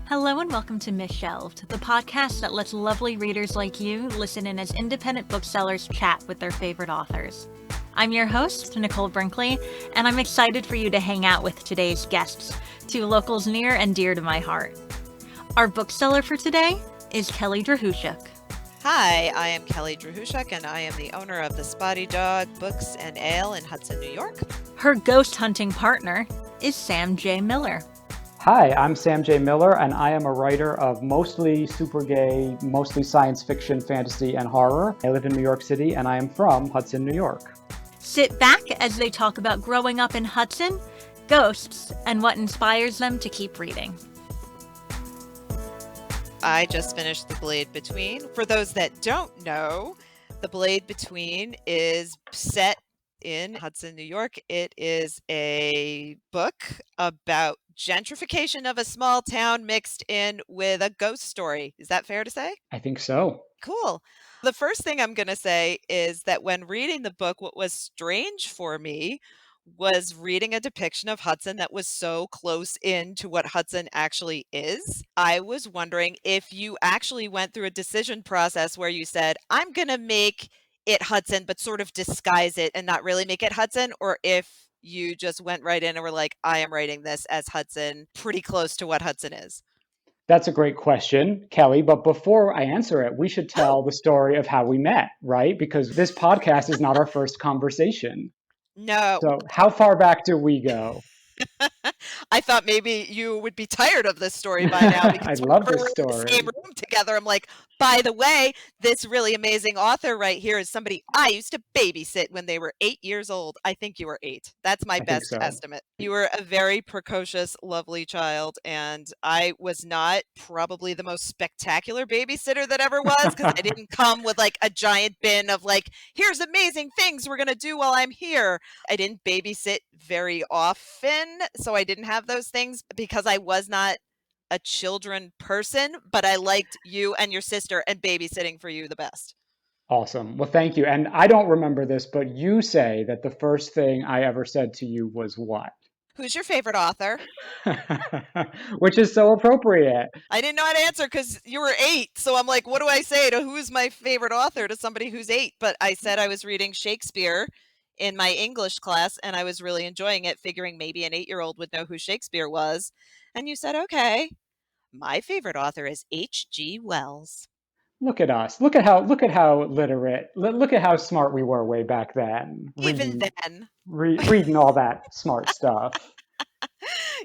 Hello and welcome to Misshelved, the podcast that lets lovely readers like you listen in as independent booksellers chat with their favorite authors. I'm your host, Nicole Brinkley, and I'm excited for you to hang out with today's guests, two locals near and dear to my heart. Our bookseller for today is Kelley Drahushuk. Hi, I am Kelley Drahushuk, and I am the owner of the Spotty Dog Books Ale in Hudson, New York. Her ghost hunting partner is Sam J. Miller. Hi, I'm Sam J. Miller, and I am a writer of mostly super gay, mostly science fiction, fantasy, and horror. I live in New York City, and I am from Hudson, New York. Sit back as they talk about growing up in Hudson, ghosts, and what inspires them to keep reading. I just finished The Blade Between. For those that don't know, The Blade Between is set in Hudson, New York. It is a book about gentrification of a small town mixed in with a ghost story. Is that fair to say? I think so. Cool. The first thing I'm going to say is that when reading the book, what was strange for me was reading a depiction of Hudson that was so close in to what Hudson actually is. I was wondering if you actually went through a decision process where you said, I'm going to make it Hudson, but sort of disguise it and not really make it Hudson, or if you just went right in and were like, I am writing this as Hudson, pretty close to what Hudson is. That's a great question, Kelley. But before I answer it, we should tell the story of how we met, right? Because this podcast is not our first conversation. No. So how far back do we go? I thought maybe you would be tired of this story by now because I love this we're in the story. same room together. I'm like, by the way, this really amazing author right here is somebody I used to babysit when they were 8 years old. I think you were 8. That's my best estimate. You were a very precocious, lovely child, and I was not probably the most spectacular babysitter that ever was because I didn't come with like a giant bin of like, here's amazing things we're going to do while I'm here. I didn't babysit very often, so I didn't have those things because I was not a children person, but I liked you and your sister and babysitting for you the best. Awesome. Well, thank you. And I don't remember this, but you say that the first thing I ever said to you was what? Who's your favorite author? Which is so appropriate. I didn't know how to answer because you were 8. So I'm like, what do I say to who's my favorite author to somebody who's 8? But I said I was reading Shakespeare in my English class and I was really enjoying it, figuring maybe an 8-year-old would know who Shakespeare was. And you said, okay, my favorite author is H.G. Wells. Look at us. Look at how literate, look at how smart we were way back then. Even then. Reading all that smart stuff.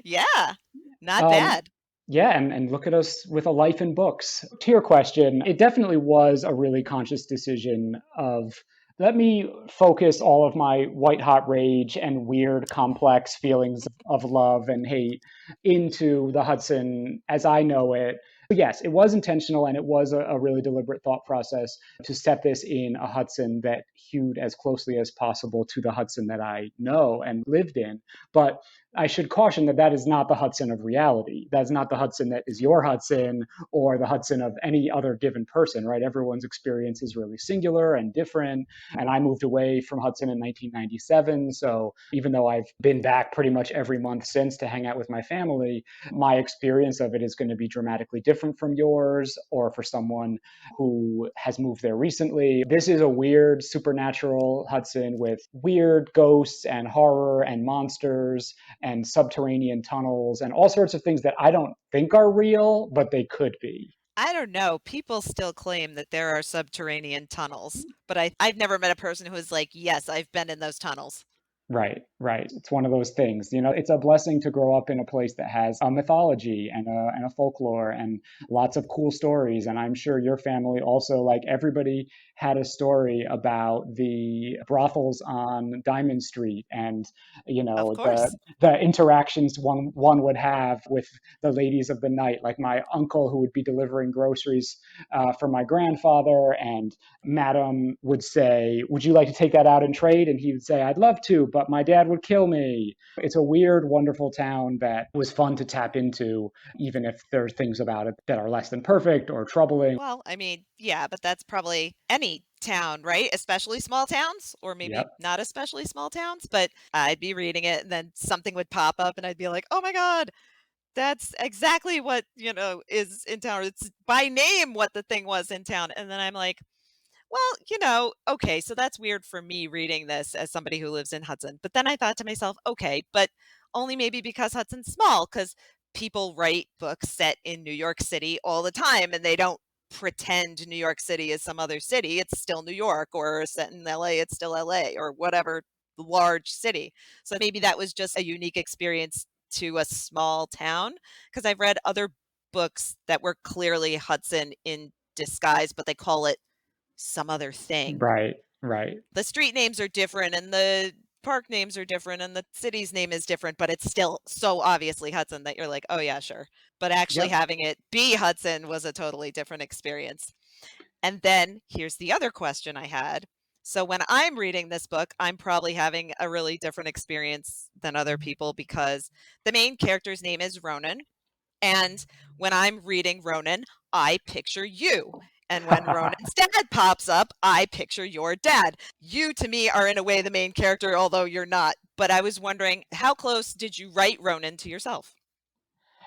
Yeah, not bad. Yeah, and look at us with a life in books. To your question, it definitely was a really conscious decision of, let me focus all of my white hot rage and weird, complex feelings of love and hate into the Hudson as I know it. But yes, it was intentional, and it was a really deliberate thought process to set this in a Hudson that hewed as closely as possible to the Hudson that I know and lived in. But I should caution that that is not the Hudson of reality. That's not the Hudson that is your Hudson or the Hudson of any other given person, right? Everyone's experience is really singular and different. And I moved away from Hudson in 1997. So even though I've been back pretty much every month since to hang out with my family, my experience of it is going to be dramatically different from yours or for someone who has moved there recently. This is a weird, supernatural Hudson with weird ghosts and horror and monsters and subterranean tunnels and all sorts of things that I don't think are real, but they could be. I don't know. People still claim that there are subterranean tunnels, but I've never met a person who is like, yes, I've been in those tunnels. Right. It's one of those things. It's a blessing to grow up in a place that has a mythology and a folklore and lots of cool stories. And I'm sure your family also, like everybody, had a story about the brothels on Diamond Street and, the interactions one would have with the ladies of the night, like my uncle who would be delivering groceries for my grandfather, and Madam would say, would you like to take that out and trade? And he would say, I'd love to, but my dad would kill me. It's a weird, wonderful town that was fun to tap into, even if there are things about it that are less than perfect or troubling. Well, I mean, yeah, but that's probably any town, right? Especially small towns, or maybe not especially small towns, but I'd be reading it and then something would pop up and I'd be like, oh my God, That's exactly what, is in town. It's by name what the thing was in town. And then I'm like, well, okay, so that's weird for me reading this as somebody who lives in Hudson. But then I thought to myself, okay, but only maybe because Hudson's small, because people write books set in New York City all the time and they don't pretend New York City is some other city. It's still New York, or set in LA, it's still LA, or whatever large city. So maybe that was just a unique experience to a small town, because I've read other books that were clearly Hudson in disguise, but they call it some other thing. Right, right. The street names are different and the park names are different and the city's name is different, but it's still so obviously Hudson that you're like, oh yeah, sure. But actually Yep. having it be Hudson was a totally different experience. And then here's the other question I had. So when I'm reading this book, I'm probably having a really different experience than other people, because the main character's name is Ronan. And when I'm reading Ronan, I picture you. And when Ronan's dad pops up, I picture your dad. You, to me, are in a way the main character, although you're not. But I was wondering, how close did you write Ronan to yourself?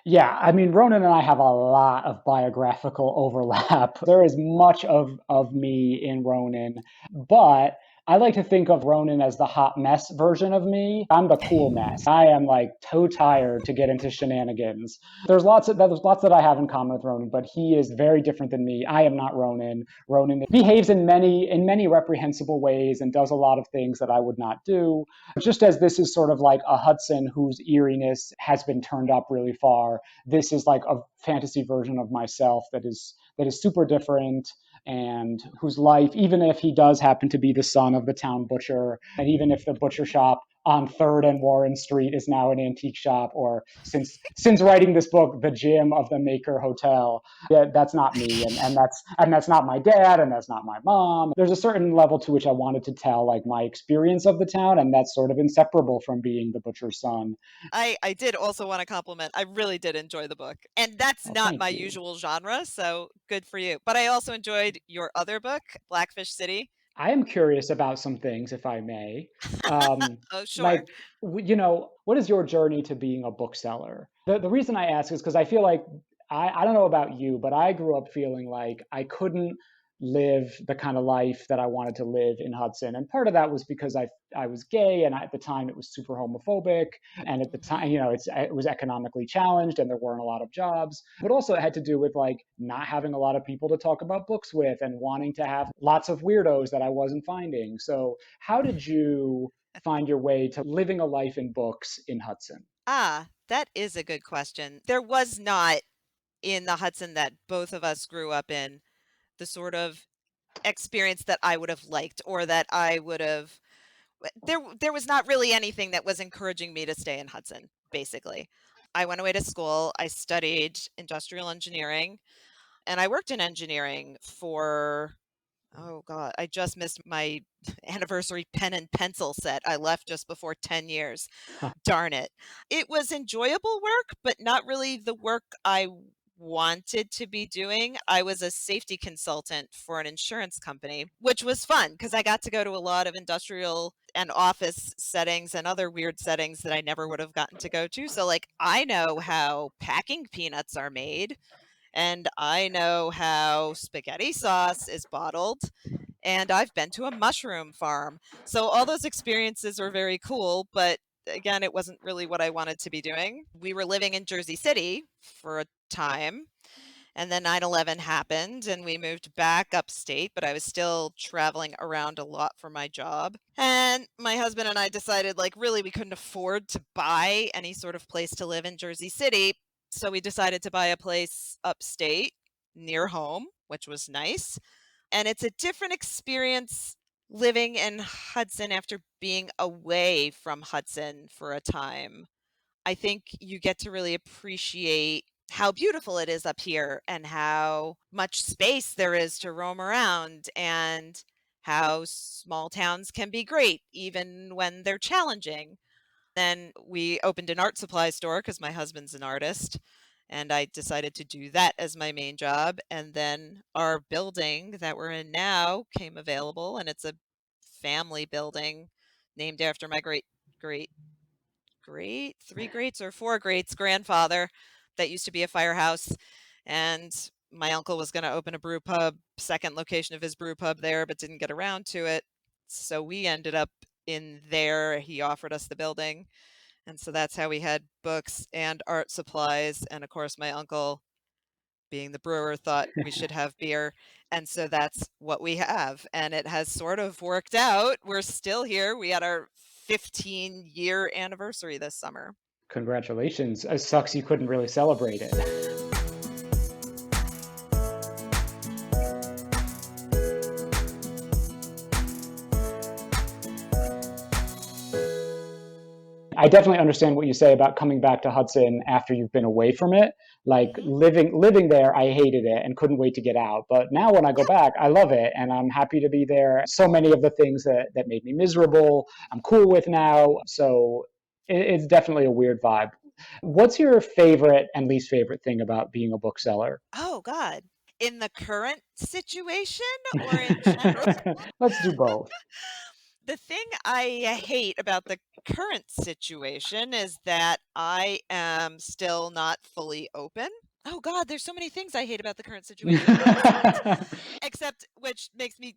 Yeah, I mean, Ronan and I have a lot of biographical overlap. There is much of me in Ronan, but I like to think of Ronan as the hot mess version of me. I'm the cool mess. I am like too tired to get into shenanigans. There's lots that I have in common with Ronan, but he is very different than me. I am not Ronan. Ronan behaves in many reprehensible ways and does a lot of things that I would not do. Just as this is sort of like a Hudson whose eeriness has been turned up really far, this is like a fantasy version of myself that is super different, and whose life, even if he does happen to be the son of the town butcher, and even if the butcher shop on 3rd and Warren Street is now an antique shop, or since writing this book, the gym of the Maker Hotel, yeah, that's not me, and that's not my dad, and that's not my mom. There's a certain level to which I wanted to tell like my experience of the town, and that's sort of inseparable from being the butcher's son. I did also want to compliment. I really did enjoy the book. And that's Oh, not thank my you. usual genre, so good for you. But I also enjoyed your other book, Blackfish City. I am curious about some things, if I may. Oh, sure. Like, what is your journey to being a bookseller? The reason I ask is because I feel like I don't know about you, but I grew up feeling like I couldn't live the kind of life that I wanted to live in Hudson. And part of that was because I was gay, and at the time it was super homophobic, and at the time, Hmm. it was economically challenged, and there weren't a lot of jobs. But also it had to do with like not having a lot of people to talk about books with, and wanting to have lots of weirdos that I wasn't finding. So how did you find your way to living a life in books in Hudson? That is a good question. There was not, in the Hudson that both of us grew up in, the sort of experience that I would have liked, or that I would have. There was not really anything that was encouraging me to stay in Hudson, basically. I went away to school. I studied industrial engineering, and I worked in engineering for, oh god, I just missed my anniversary pen and pencil set. I left just before 10 years. Darn it. It was enjoyable work, but not really the work I wanted to be doing. I was a safety consultant for an insurance company, which was fun because I got to go to a lot of industrial and office settings and other weird settings that I never would have gotten to go to. So, like, I know how packing peanuts are made, and I know how spaghetti sauce is bottled, and I've been to a mushroom farm. So all those experiences were very cool, but again, it wasn't really what I wanted to be doing. We were living in Jersey City for a time, and then 9/11 happened and we moved back upstate, but I was still traveling around a lot for my job. And my husband and I decided, like, really we couldn't afford to buy any sort of place to live in Jersey City, so we decided to buy a place upstate near home, which was nice. And it's a different experience living in Hudson after being away from Hudson for a time. I think you get to really appreciate how beautiful it is up here, and how much space there is to roam around, and how small towns can be great even when they're challenging. Then we opened an art supply store because my husband's an artist, and I decided to do that as my main job. And then our building that we're in now came available, and it's a family building named after my great, great, great, three greats or four greats grandfather. that used to be a firehouse, and my uncle was going to open a brew pub, second location of his brew pub there, but didn't get around to it. So we ended up in there. He offered us the building. And so that's how we had books and art supplies. And of course, my uncle, being the brewer, thought we should have beer. And so that's what we have. And it has sort of worked out. We're still here. We had our 15-year anniversary this summer. Congratulations. It sucks you couldn't really celebrate it. I definitely understand what you say about coming back to Hudson after you've been away from it. Like living there, I hated it and couldn't wait to get out. But now when I go back, I love it and I'm happy to be there. So many of the things that made me miserable, I'm cool with now. So it's definitely a weird vibe. What's your favorite and least favorite thing about being a bookseller? Oh, God. In the current situation or in general? Let's do both. The thing I hate about the current situation is that I am still not fully open. Oh God, there's so many things I hate about the current situation. Except which makes me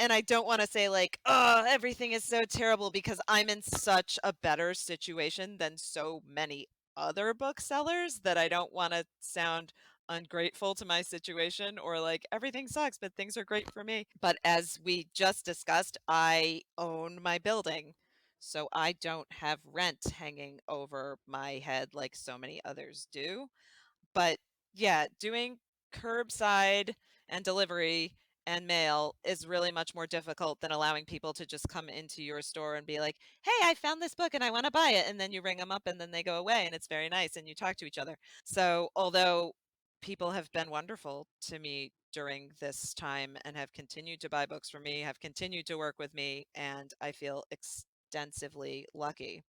and I don't want to say like, oh, everything is so terrible, because I'm in such a better situation than so many other booksellers that I don't want to sound ungrateful to my situation or like everything sucks, but things are great for me. But as we just discussed, I own my building. So I don't have rent hanging over my head like so many others do. But yeah, doing curbside and delivery and mail is really much more difficult than allowing people to just come into your store and be like, hey, I found this book and I want to buy it. And then you ring them up and then they go away and it's very nice and you talk to each other. So although people have been wonderful to me during this time and have continued to buy books from me, have continued to work with me, and I feel extensively lucky.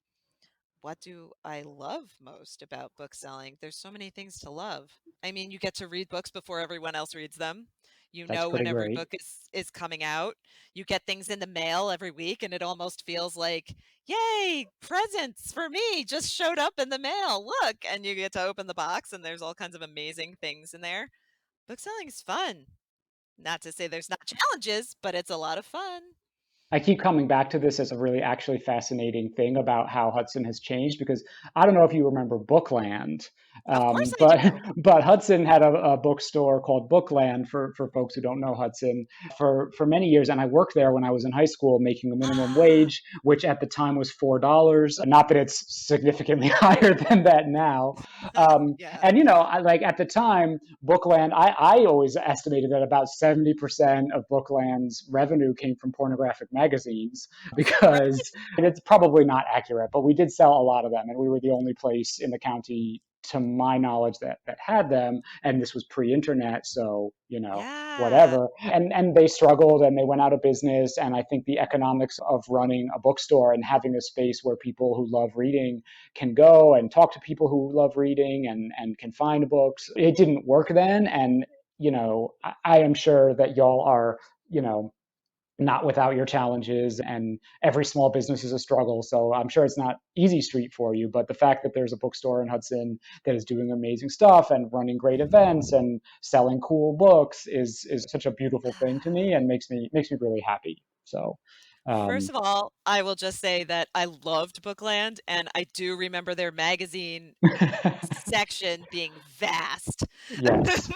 What do I love most about book selling? There's so many things to love. I mean, you get to read books before everyone else reads them. You That's know when pretty every great. book is coming out. You get things in the mail every week, and it almost feels like, yay, presents for me just showed up in the mail. Look, and you get to open the box, and there's all kinds of amazing things in there. Book selling is fun. Not to say there's not challenges, but it's a lot of fun. I keep coming back to this as a really actually fascinating thing about how Hudson has changed, because I don't know if you remember Bookland, Of course I but do. but Hudson had a bookstore called Bookland for folks who don't know Hudson for many years, and I worked there when I was in high school making a minimum wage, which at the time was $4. Not that it's significantly higher than that now. Yeah. And I, like at the time, Bookland, I always estimated that about 70% of Bookland's revenue came from pornographic magazines, Right. because it's probably not accurate, but we did sell a lot of them, and we were the only place in the county, to my knowledge, that had them. And this was pre-internet, so Yeah. whatever. And they struggled and they went out of business. And I think the economics of running a bookstore and having a space where people who love reading can go and talk to people who love reading and can find books, it didn't work then. And I am sure that y'all are not without your challenges, and every small business is a struggle. So I'm sure it's not easy street for you, but the fact that there's a bookstore in Hudson that is doing amazing stuff and running great events and selling cool books is such a beautiful thing to me, and makes me really happy. So First um, of all, I will just say that I loved Bookland, and I do remember their magazine section being vast. yes,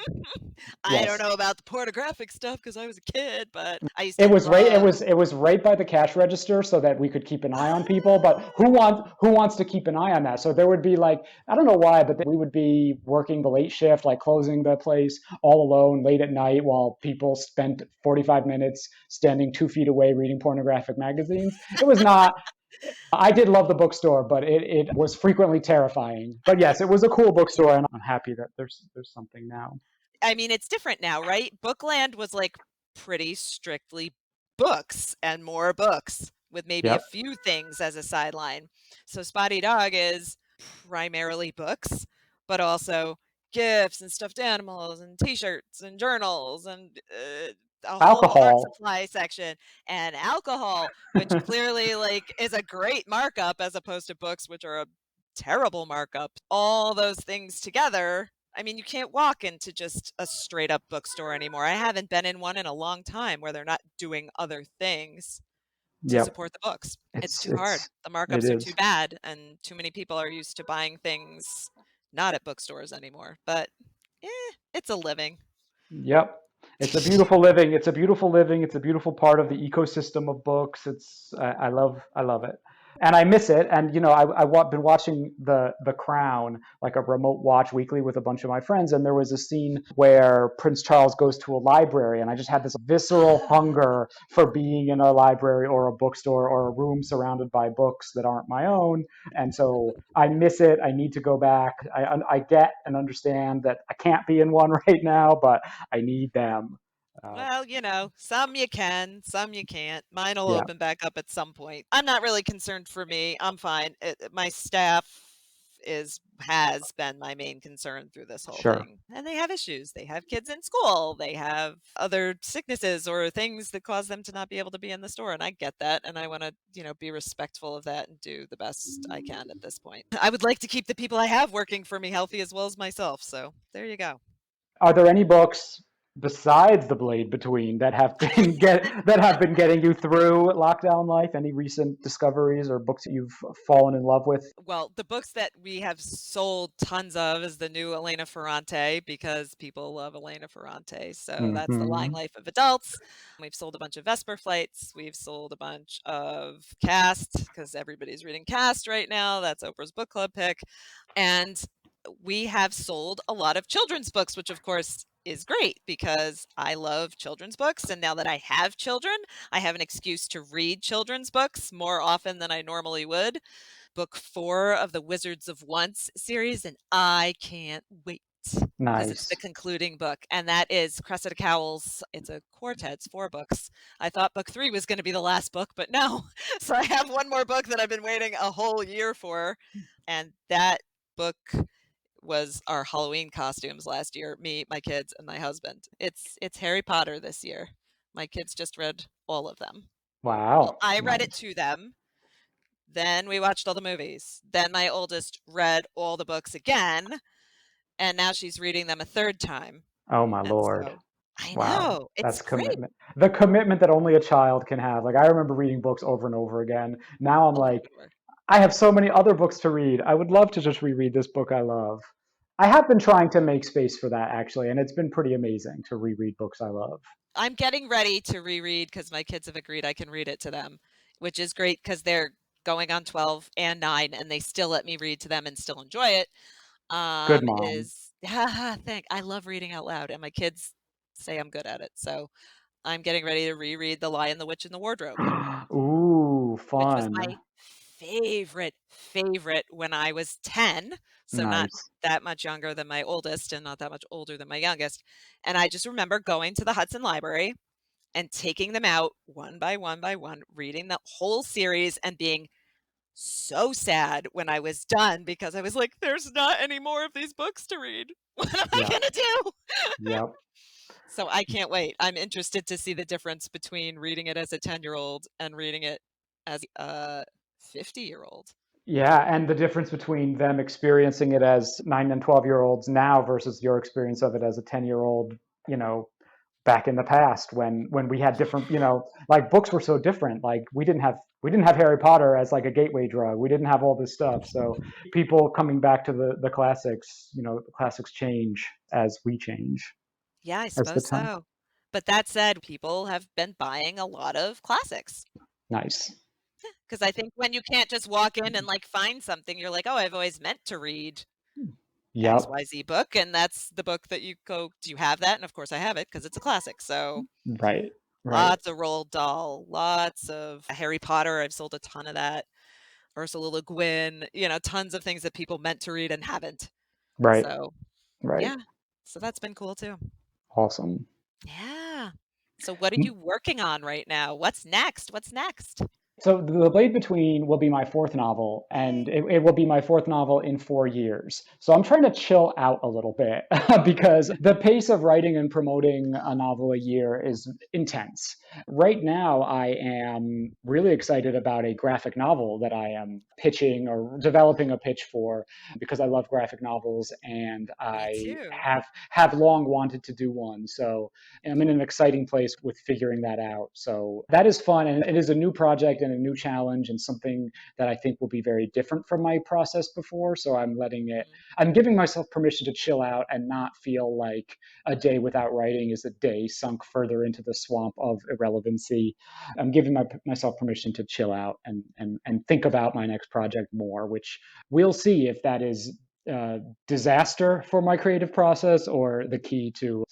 I don't yes. know about the pornographic stuff because I was a kid, but I used It to was right. It love. was it was right by the cash register, so that we could keep an eye on people. But who wants to keep an eye on that? So there would be, like, I don't know why, but we would be working the late shift, like closing the place all alone late at night, while people spent 45 minutes standing 2 feet away reading pornographic magazines. It was not. I did love the bookstore, but it was frequently terrifying. But yes, it was a cool bookstore, and I'm happy that there's something now. I mean, it's different now, right? Bookland was like pretty strictly books and more books with maybe a Yep. few things as a sideline. So Spotty Dog is primarily books, but also gifts and stuffed animals and t-shirts and journals and a whole art Alcohol. supply section and alcohol, which clearly like is a great markup as opposed to books, which are a terrible markup. All those things together, I mean, you can't walk into just a straight up bookstore anymore. I haven't been in one in a long time where they're not doing other things to support the books. It's too hard. The markups are too bad, and too many people are used to buying things not at bookstores anymore. But it's a living. Yep. It's a beautiful living. It's a beautiful living. It's a beautiful part of the ecosystem of books. I love it. And I miss it. And, you know, I've been watching The Crown, like a remote watch weekly with a bunch of my friends. And there was a scene where Prince Charles goes to a library. And I just had this visceral hunger for being in a library or a bookstore or a room surrounded by books that aren't my own. And so I miss it. I need to go back. I get and understand that I can't be in one right now, but I need them. Well, you know, some you can, some you can't. Mine will open back up at some point. I'm not really concerned for me. I'm fine. My staff has been my main concern through this whole thing. And they have issues. They have kids in school. They have other sicknesses or things that cause them to not be able to be in the store. And I get that. And I want to, you know, be respectful of that and do the best I can at this point. I would like to keep the people I have working for me healthy as well as myself. So there you go. Are there any books besides The Blade Between that have been getting you through lockdown life? Any recent discoveries or books that you've fallen in love with? Well, the books that we have sold tons of is the new Elena Ferrante, because people love Elena Ferrante. So that's The Lying Life of Adults. We've sold a bunch of Vesper Flights. We've sold a bunch of Cast, because everybody's reading Cast right now. That's Oprah's book club pick. And we have sold a lot of children's books, which of course is great because I love children's books. And now that I have children, I have an excuse to read children's books more often than I normally would. Book 4 of the Wizards of Once series, and I can't wait. Because it's the concluding book, and that is Cressida Cowell's. It's a quartet, it's 4 books. I thought book 3 was going to be the last book, but no. So I have one more book that I've been waiting a whole year for, and that book was our Halloween costumes last year, me, my kids, and my husband. It's Harry Potter this year. My kids just read all of them. Wow. Well, I read it to them. Then we watched all the movies. Then my oldest read all the books again, and now she's reading them a 3rd time. Oh my Lord. So, I know. That's commitment. The commitment that only a child can have. Like, I remember reading books over and over again. Now I'm like, I have so many other books to read. I would love to just reread this book I love. I have been trying to make space for that, actually, and it's been pretty amazing to reread books I love. I'm getting ready to reread because my kids have agreed I can read it to them, which is great because they're going on 12 and 9, and they still let me read to them and still enjoy it. Good mom. I love reading out loud, and my kids say I'm good at it. So I'm getting ready to reread The Lion, the Witch, and the Wardrobe. Ooh, fun. Which was my favorite when I was 10. So not that much younger than my oldest and not that much older than my youngest. And I just remember going to the Hudson Library and taking them out one by one by one, reading the whole series and being so sad when I was done because I was like, there's not any more of these books to read. What am I going to do? Yep. So I can't wait. I'm interested to see the difference between reading it as a 10-year-old and reading it as a 50-year-old. Yeah, and the difference between them experiencing it as 9 and 12-year-olds now versus your experience of it as a 10-year-old, you know, back in the past when we had different, you know, like books were so different. Like we didn't have Harry Potter as like a gateway drug. We didn't have all this stuff. So people coming back to the classics, you know, the classics change as we change. Yeah, I suppose so. But that said, people have been buying a lot of classics. Nice. Because I think when you can't just walk in and like find something, you're like, oh, I've always meant to read XYZ book, and that's the book that you go, do you have that? And of course I have it because it's a classic. So right. Lots of Roald Dahl, lots of Harry Potter. I've sold a ton of that. Ursula Le Guin, you know, tons of things that people meant to read and haven't. Right. So yeah. So that's been cool too. Awesome. Yeah. So what are you working on right now? What's next? So The Blade Between will be my fourth novel, and it will be my fourth novel in 4 years. So I'm trying to chill out a little bit because the pace of writing and promoting a novel a year is intense. Right now, I am really excited about a graphic novel that I am pitching or developing a pitch for because I love graphic novels and Me I too. have long wanted to do one. So I'm in an exciting place with figuring that out. So that is fun. And it is a new project and a new challenge and something that I think will be very different from my process before. So I'm giving myself permission to chill out and not feel like a day without writing is a day sunk further into the swamp of irrelevancy. I'm giving myself permission to chill out and think about my next project more, which we'll see if that is disaster for my creative process or the key to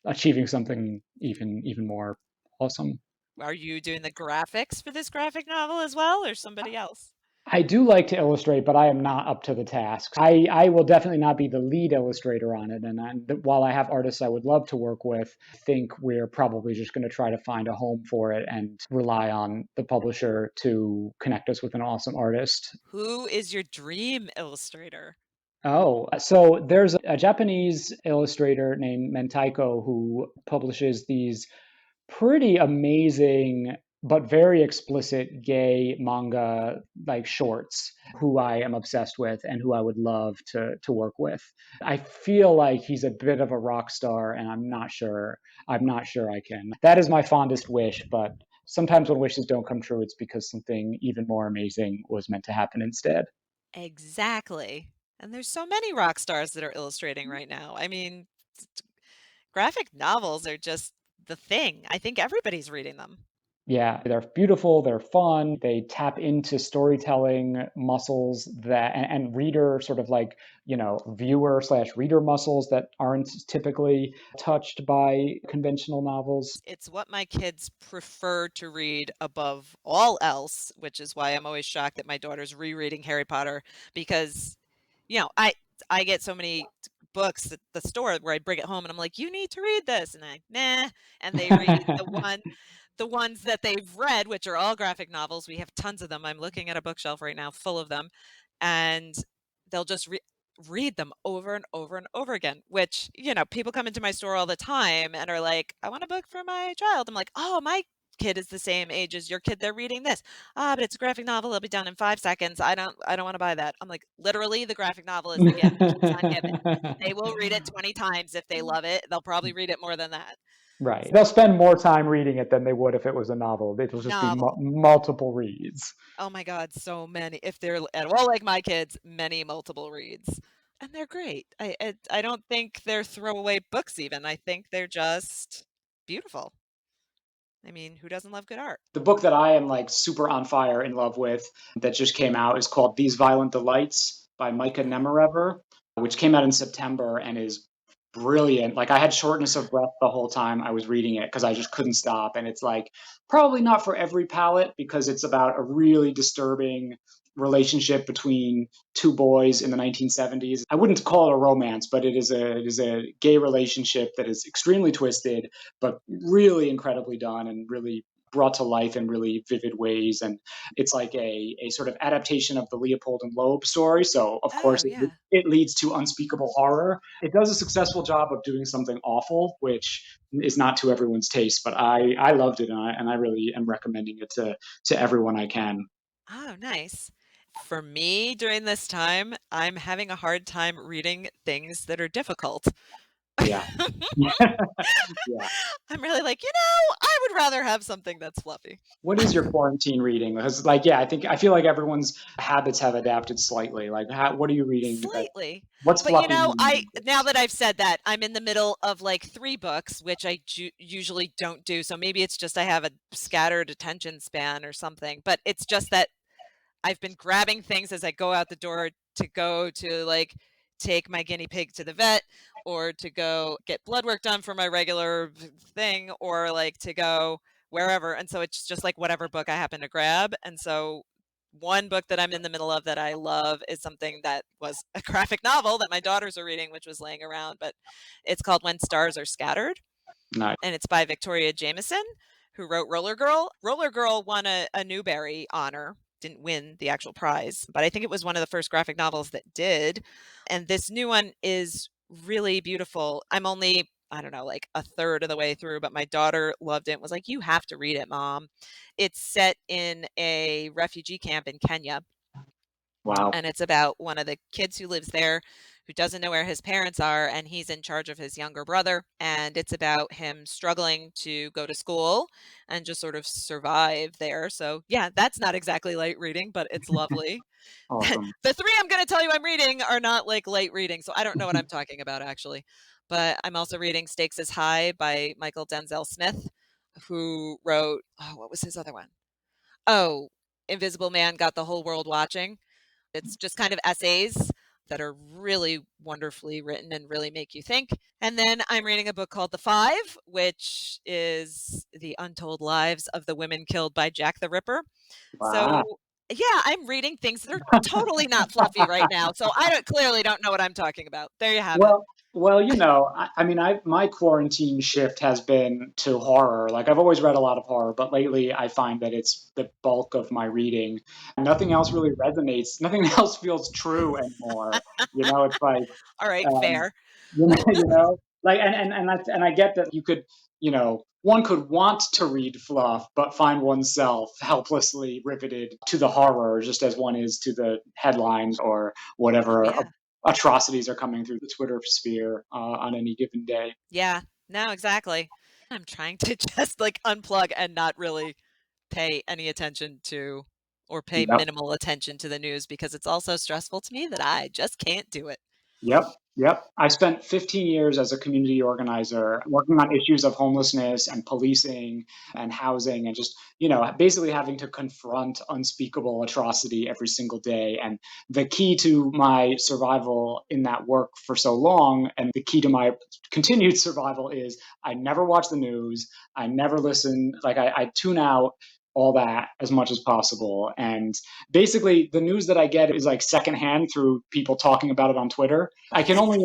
achieving something even more awesome. Are you doing the graphics for this graphic novel as well, or somebody else? I do like to illustrate, but I am not up to the task. I will definitely not be the lead illustrator on it. While I have artists I would love to work with, I think we're probably just going to try to find a home for it and rely on the publisher to connect us with an awesome artist. Who is your dream illustrator? Oh, so there's a Japanese illustrator named Mentaiko who publishes these pretty amazing but very explicit gay manga like shorts who I am obsessed with and who I would love to work with. I feel like he's a bit of a rock star and I'm not sure I can. That is my fondest wish, but sometimes when wishes don't come true it's because something even more amazing was meant to happen instead. Exactly. And there's so many rock stars that are illustrating right now. I mean, graphic novels are just the thing. I think everybody's reading them. Yeah, they're beautiful, they're fun, they tap into storytelling muscles and reader sort of like, viewer slash reader muscles that aren't typically touched by conventional novels. It's what my kids prefer to read above all else, which is why I'm always shocked that my daughter's rereading Harry Potter because, I get so many books at the store where I bring it home and I'm like, you need to read this. And nah. And they read the ones that they've read, which are all graphic novels. We have tons of them. I'm looking at a bookshelf right now full of them. And they'll just read them over and over and over again, which, people come into my store all the time and are like, I want a book for my child. I'm like, oh, my kid is the same age as your kid. They're reading this. But it's a graphic novel. It'll be done in 5 seconds. I don't want to buy that. I'm like, literally the graphic novel is the gift. Keeps on giving. They will read it 20 times if they love it. They'll probably read it more than that. Right. They'll spend more time reading it than they would if it was a novel. It'll just be Novel. multiple reads. Oh my God, so many. If they're at all like my kids, many multiple reads. And they're great. I don't think they're throwaway books even. I think they're just beautiful. I mean, who doesn't love good art? The book that I am like super on fire in love with that just came out is called These Violent Delights by Micah Nemerever, which came out in September and is brilliant. Like I had shortness of breath the whole time I was reading it because I just couldn't stop. And it's like probably not for every palate because it's about a really disturbing relationship between two boys in the 1970s. I wouldn't call it a romance, but it is a gay relationship that is extremely twisted, but really incredibly done and really brought to life in really vivid ways. And it's like a sort of adaptation of the Leopold and Loeb story. So of Oh, course yeah. it leads to unspeakable horror. It does a successful job of doing something awful, which is not to everyone's taste, but I loved it and I really am recommending it to everyone I can. Oh, nice. For me, during this time, I'm having a hard time reading things that are difficult. Yeah. Yeah. I'm really like, I would rather have something that's fluffy. What is your quarantine reading? Because like, yeah, I feel like everyone's habits have adapted slightly. Like, what are you reading? Slightly. What's But fluffy? I now that I've said that, I'm in the middle of like 3 books, which I usually don't do. So maybe it's just I have a scattered attention span or something. But it's just that I've been grabbing things as I go out the door to go to like take my guinea pig to the vet or to go get blood work done for my regular thing or like to go wherever. And so it's just like whatever book I happen to grab. And so one book that I'm in the middle of that I love is something that was a graphic novel that my daughters are reading, which was laying around, but it's called When Stars Are Scattered. Nice. And it's by Victoria Jameson, who wrote Roller Girl. Roller Girl won a Newbery honor, didn't win the actual prize, but I think it was one of the first graphic novels that did. And this new one is really beautiful. I'm only, I don't know, like a third of the way through, but my daughter loved it and was like, "You have to read it, Mom." It's set in a refugee camp in Kenya. Wow. And it's about one of the kids who lives there who doesn't know where his parents are, and he's in charge of his younger brother. And it's about him struggling to go to school and just sort of survive there. So, yeah, that's not exactly light reading, but it's lovely. Awesome. The three I'm going to tell you I'm reading are not like light reading, so I don't know what I'm talking about actually. But I'm also reading Stakes is High by Michael Denzel Smith, who wrote, oh, what was his other one? Oh, Invisible Man Got the Whole World Watching. It's just kind of essays that are really wonderfully written and really make you think. And then I'm reading a book called The Five, which is the untold lives of the women killed by Jack the Ripper. Wow. So, yeah, I'm reading things that are totally not fluffy right now. So I clearly don't know what I'm talking about. There you have it. Well, I mean, my quarantine shift has been to horror. Like, I've always read a lot of horror, but lately I find that it's the bulk of my reading. Nothing else really resonates. Nothing else feels true anymore. It's like, All right, um, fair. like, and I get that one could want to read fluff, but find oneself helplessly riveted to the horror, just as one is to the headlines or Oh, whatever yeah. atrocities are coming through the Twitter sphere on any given day. Yeah, no, exactly. I'm trying to just like unplug and not really pay any attention to or pay Yep. minimal attention to the news because it's all so stressful to me that I just can't do it. Yep. Yep. I spent 15 years as a community organizer working on issues of homelessness and policing and housing and just, basically having to confront unspeakable atrocity every single day. And the key to my survival in that work for so long and the key to my continued survival is I never watch the news. I never listen. Like I tune out all that as much as possible. And basically the news that I get is like secondhand through people talking about it on Twitter. I can only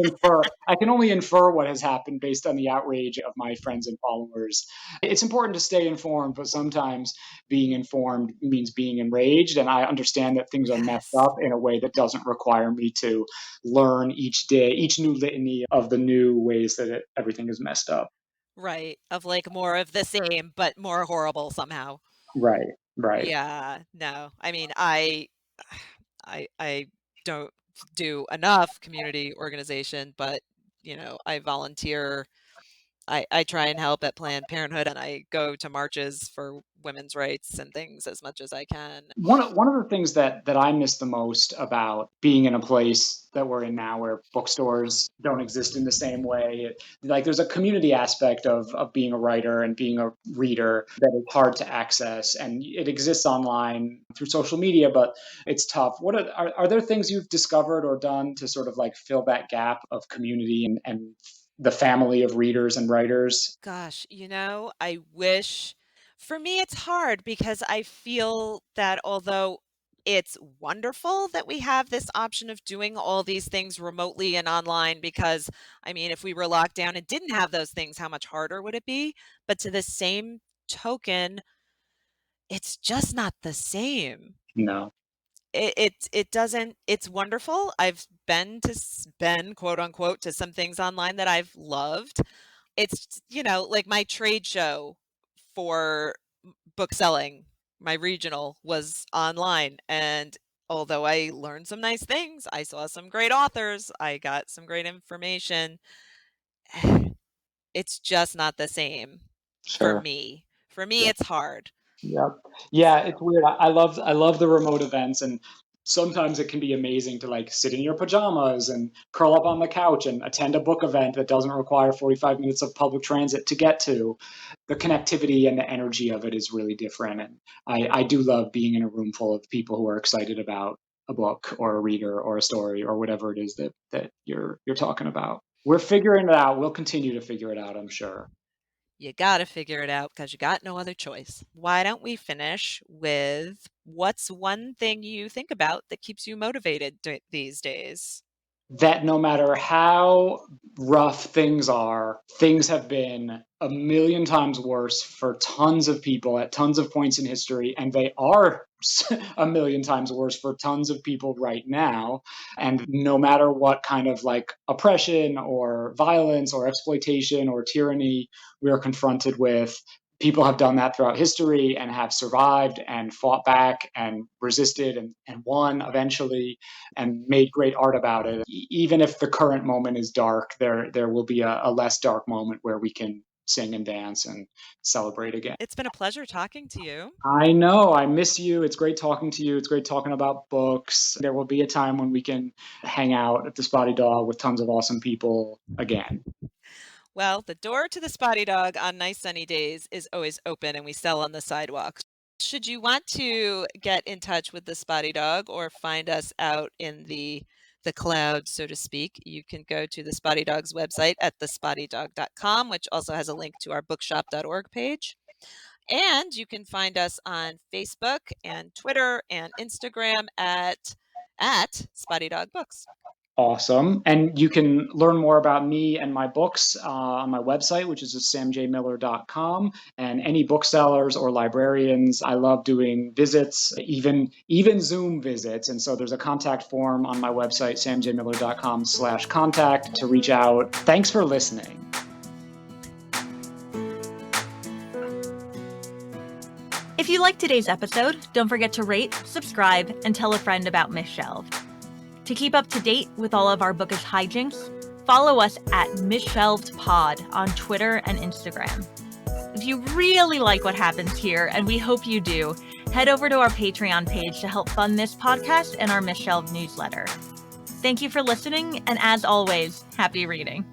infer what has happened based on the outrage of my friends and followers. It's important to stay informed, but sometimes being informed means being enraged. And I understand that things are messed Yes. up in a way that doesn't require me to learn each day, each new litany of the new ways that everything is messed up. Right. Of like more of the same, but more horrible somehow. Right, right. Yeah. No. I mean, I don't do enough community organization, but I volunteer. I try and help at Planned Parenthood and I go to marches for women's rights and things as much as I can. One of the things that I miss the most about being in a place that we're in now where bookstores don't exist in the same way, like there's a community aspect of being a writer and being a reader that is hard to access, and it exists online through social media, but it's tough. What are there things you've discovered or done to sort of like fill that gap of community and the family of readers and writers? Gosh, I wish for me it's hard because I feel that although it's wonderful that we have this option of doing all these things remotely and online because I mean if we were locked down and didn't have those things how much harder would it be? But to the same token, it's just not the same. No. It doesn't it's wonderful. I've been quote unquote to some things online that I've loved. It's, like my trade show for book selling, my regional was online. And although I learned some nice things, I saw some great authors, I got some great information. It's just not the same for Sure. me. For me, it's hard. Yep. Yeah, So, it's weird. I love the remote events, and sometimes it can be amazing to like sit in your pajamas and curl up on the couch and attend a book event that doesn't require 45 minutes of public transit to get to. The connectivity and the energy of it is really different, and I do love being in a room full of people who are excited about a book or a reader or a story or whatever it is that you're talking about. We're figuring it out. We'll continue to figure it out, I'm sure. you got to figure it out because you got no other choice. Why don't we finish with what's one thing you think about that keeps you motivated these days? that no matter how rough things are, things have been a million times worse for tons of people at tons of points in history, and they are a million times worse for tons of people right now. And no matter what kind of like oppression or violence or exploitation or tyranny we are confronted with, people have done that throughout history and have survived and fought back and resisted and won eventually and made great art about it. Even if the current moment is dark, there will be a less dark moment where we can sing and dance and celebrate again. It's been a pleasure talking to you. I know. I miss you. It's great talking to you. It's great talking about books. There will be a time when we can hang out at the Spotty Dog with tons of awesome people again. Well, the door to the Spotty Dog on nice sunny days is always open, and we sell on the sidewalks. Should you want to get in touch with the Spotty Dog or find us out in the cloud, so to speak, you can go to the Spotty Dog's website at thespottydog.com, which also has a link to our bookshop.org page. And you can find us on Facebook and Twitter and Instagram at Spotty Dog Books. Awesome. And you can learn more about me and my books on my website, which is samjmiller.com. And any booksellers or librarians, I love doing visits, even Zoom visits. And so there's a contact form on my website, samjmiller.com/contact, to reach out. Thanks for listening. If you liked today's episode, don't forget to rate, subscribe, and tell a friend about Misshelved. To keep up to date with all of our bookish hijinks, follow us at Misshelved Pod on Twitter and Instagram. If you really like what happens here, and we hope you do, head over to our Patreon page to help fund this podcast and our Misshelved newsletter. Thank you for listening, and as always, happy reading.